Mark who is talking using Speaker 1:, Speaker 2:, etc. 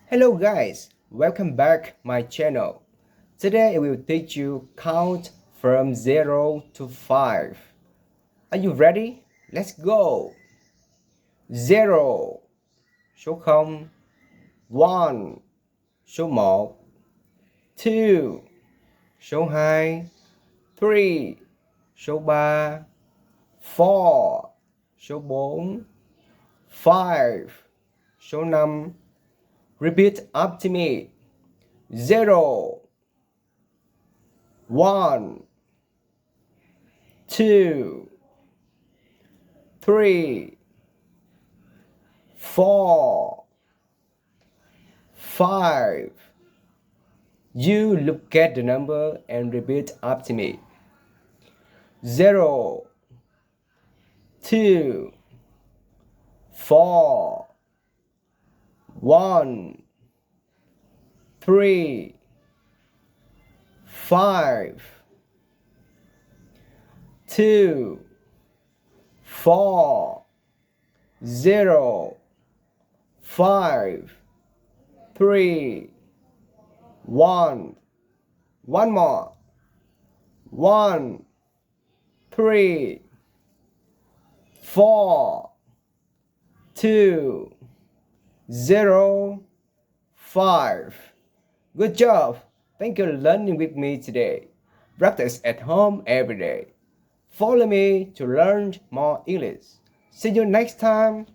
Speaker 1: Hello guys, welcome back my channel. Today I will teach you count from 0 to 5. Are you ready? Let's go. 0 số 0, 1 số 1, 2 số 2, 3 số 3, 4 số 4, 5 số 5. Repeat after me. 0 1 2 3 4 5. You look at the number and repeat after me. 0 2 4 1 3 5 2 4 0 5 3 1. One more. 1 3 4 2 0 5. Good job! Thank you for learning with me today. Practice at home every day. Follow me to learn more English. See you next time.